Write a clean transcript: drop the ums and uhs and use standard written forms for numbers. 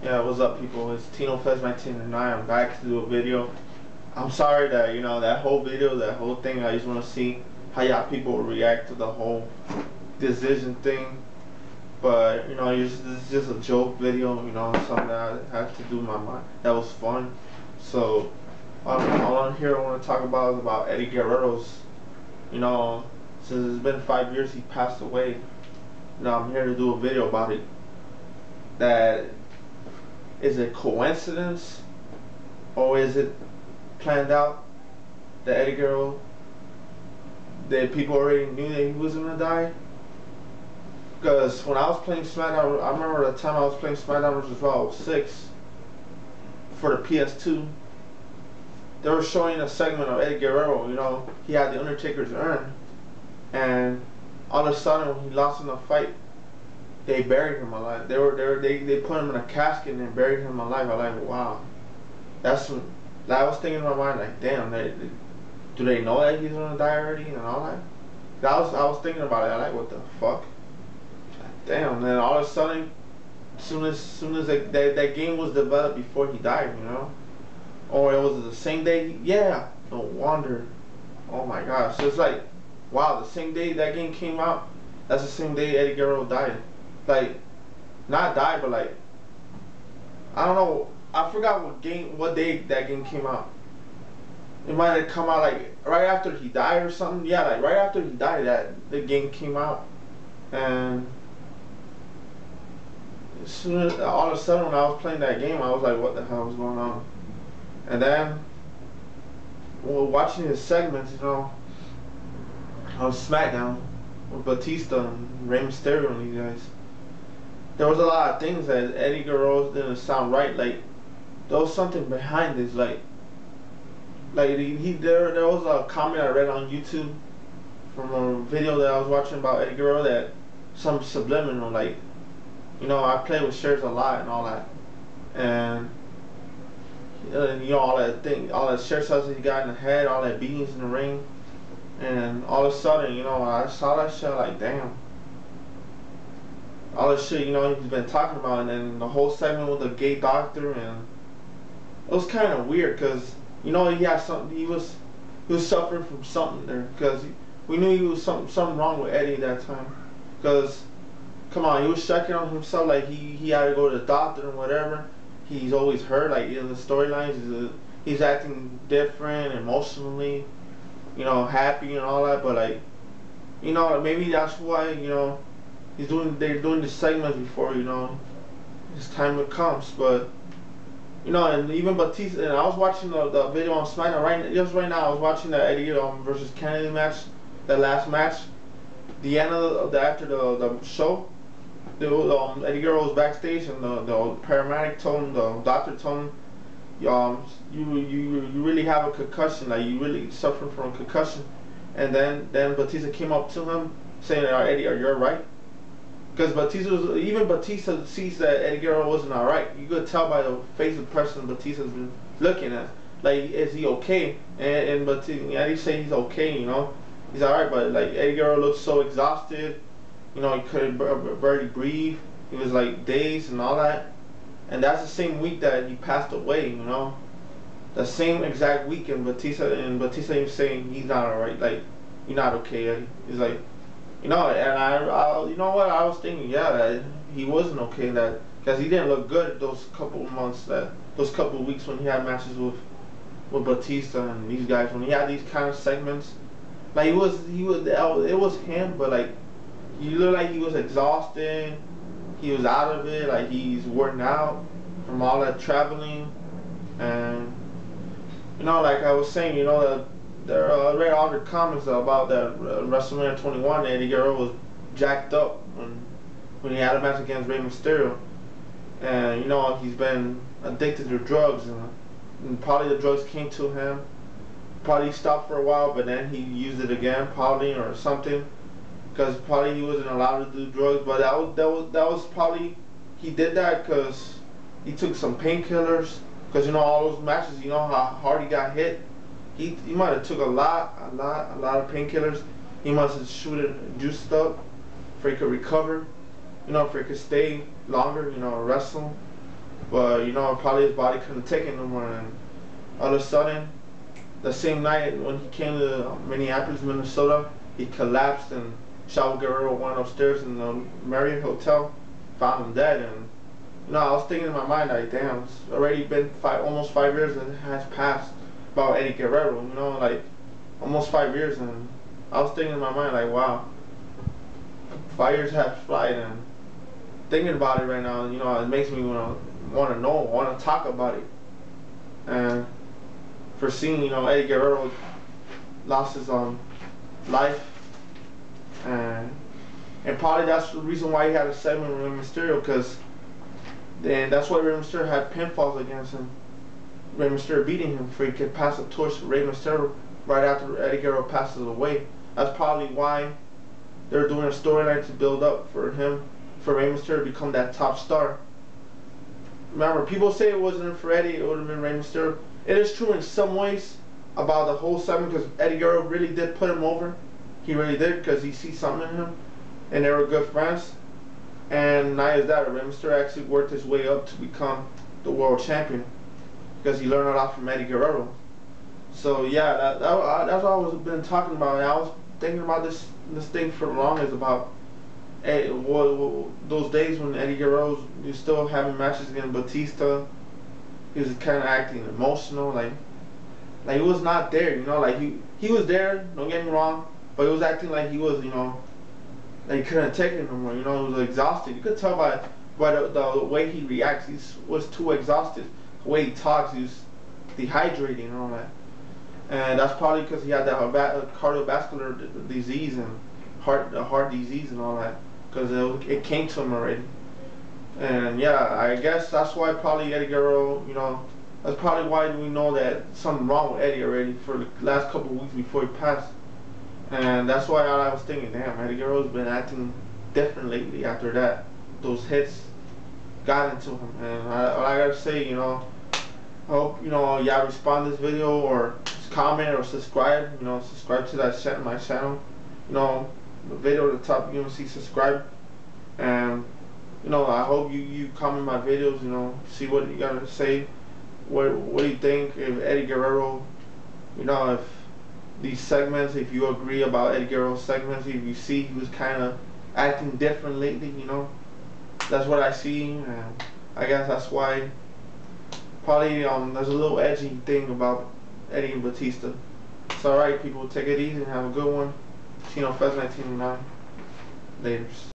Yeah, what's up, people? It's Tino Fest 1999. I'm back to do a video. I'm sorry that that whole video, that whole thing. I just want to see how y'all people react to the whole decision thing. But it's just a joke video. Something that I had to do in my mind. That was fun. So all on here I want to talk about is about Eddie Guerrero's. Since it's been 5 years he passed away. I'm here to do a video about it. That is it coincidence or is it planned out that Eddie Guerrero, that people already knew that he was gonna die? Because when I was playing SmackDown, I remember the time I was playing SmackDown vs. Raw 06 for the PS2. They were showing a segment of Eddie Guerrero. He had the Undertaker's urn, and all of a sudden when he lost in the fight, they buried him alive. They put him in a casket and buried him alive. I'm like, wow. I was thinking in my mind, like, damn, do they know that he's gonna die already and all that? I was thinking about it. I like, what the fuck? Like, damn. And then all of a sudden, soon as that game was developed before he died, or it was the same day. Yeah, no wonder. Oh my gosh. So it's like, wow, the same day that game came out, that's the same day Eddie Guerrero died. Like, not died, but like, I don't know. I forgot what day that game came out. It might have come out like right after he died or something. Yeah, like right after he died, that the game came out. And as soon as all of a sudden when I was playing that game, I was like, what the hell was going on? And then, well, watching his segments, on SmackDown with Batista and Rey Mysterio and these guys, there was a lot of things that Eddie Guerrero didn't sound right. Like, there was something behind this. Like there was a comment I read on YouTube from a video that I was watching about Eddie Guerrero, that some subliminal, like, I play with shirts a lot and all that, and all that thing, all that shirt stuff that he got in the head, all that beatings in the ring, and all of a sudden, when I saw that shit, like, damn. All this shit, he's been talking about, and then the whole segment with the gay doctor, and it was kind of weird, cause he had something. He was suffering from something there, cause we knew he was something wrong with Eddie at that time, cause come on, he was checking on himself, like he had to go to the doctor and whatever. He's always hurt, like in the storylines, he's acting different emotionally, happy and all that, but like, maybe that's why they're doing this segment before his time comes. But and even Batista, and I was watching the video on SmackDown right now. I was watching the Eddie versus Kennedy match, that last match. The end of after the show, Eddie Guerrero was backstage, and the paramedic told him, the doctor told him, you really have a concussion, like you really suffering from a concussion. And then Batista came up to him saying, Eddie, are you alright? Because Batista sees that Eddie Guerrero wasn't alright. You could tell by the face of the person Batista's been looking at. Like, is he okay? And Eddie say he's okay, he's alright, but like Eddie Guerrero looks so exhausted, he couldn't barely breathe. He was like dazed and all that. And that's the same week that he passed away, the same exact week. And Batista even saying he's not alright, like, you're not okay, Eddie. He's like, and I I was thinking, yeah, that he wasn't okay, that because he didn't look good those couple of months, those couple of weeks when he had matches with Batista and these guys, when he had these kind of segments, like it was him, but like he looked like he was exhausted, he was out of it, like he's worn out from all that traveling, and like I was saying, I read all the comments about that WrestleMania 21. Eddie Guerrero was jacked up when he had a match against Rey Mysterio, and he's been addicted to drugs, and probably the drugs came to him. Probably stopped for a while, but then he used it again, probably, or something, because probably he wasn't allowed to do drugs. But that was probably, he did that because he took some painkillers, because all those matches, how hard he got hit. He might have took a lot of painkillers. He must have juiced up for he could recover, for he could stay longer, wrestle. but you know, probably his body couldn't take it no more. And all of a sudden, the same night when he came to Minneapolis, Minnesota, he collapsed and Chavo Guerrero went upstairs in the Marriott Hotel, found him dead. And you know, I was thinking in my mind like, damn, it's already been almost 5 years that has passed about Eddie Guerrero. You know, like almost 5 years, and I was thinking in my mind like, wow, 5 years have flied, and thinking about it right now, you know, it makes me want to know, want to talk about it. And for seeing, you know, Eddie Guerrero lost his life, and probably that's the reason why he had a segment with Rey Mysterio, because then that's why Rey Mysterio had pinfalls against him. Rey Mysterio beating him for he could pass the torch to Rey Mysterio right after Eddie Guerrero passes away. That's probably why they're doing a storyline to build up for him, for Rey Mysterio to become that top star. Remember, people say it wasn't for Eddie, it would have been Rey Mysterio. It is true in some ways about the whole segment, because Eddie Guerrero really did put him over. He really did, because he sees something in him, and they were good friends. And not as that, Rey Mysterio actually worked his way up to become the world champion, because he learned a lot from Eddie Guerrero. So yeah, that's what I've been talking about. And I was thinking about this thing for long, is about those days when Eddie Guerrero was still having matches against Batista. He was kind of acting emotional, like he was not there, you know, like he was there, don't get me wrong, but he was acting like he was, you know, like he couldn't take it no more, you know, he was exhausted. You could tell by the way he reacts, he was too exhausted. The way he talks, he was dehydrated and all that. And that's probably because he had that cardiovascular disease and heart disease and all that, because it came to him already. And yeah, I guess that's why probably Eddie Guerrero, you know, that's probably why we know that something wrong with Eddie already for the last couple of weeks before he passed. And that's why I was thinking, damn, Eddie Guerrero's been acting different lately after that. Those hits got into him. And all I gotta say, you know, I hope, you know, y'all respond to this video, or comment or subscribe. You know, subscribe to my channel. You know, the video at the top, you can see subscribe. And you know, I hope you comment my videos. You know, see what you gotta say. What do you think if Eddie Guerrero? You know, if these segments, if you agree about Eddie Guerrero's segments, if you see he was kind of acting different lately. You know, that's what I see, and I guess that's why. Probably there's a little edgy thing about Eddie and Batista. It's alright, people. Take it easy and have a good one. Fez 1909. Laters.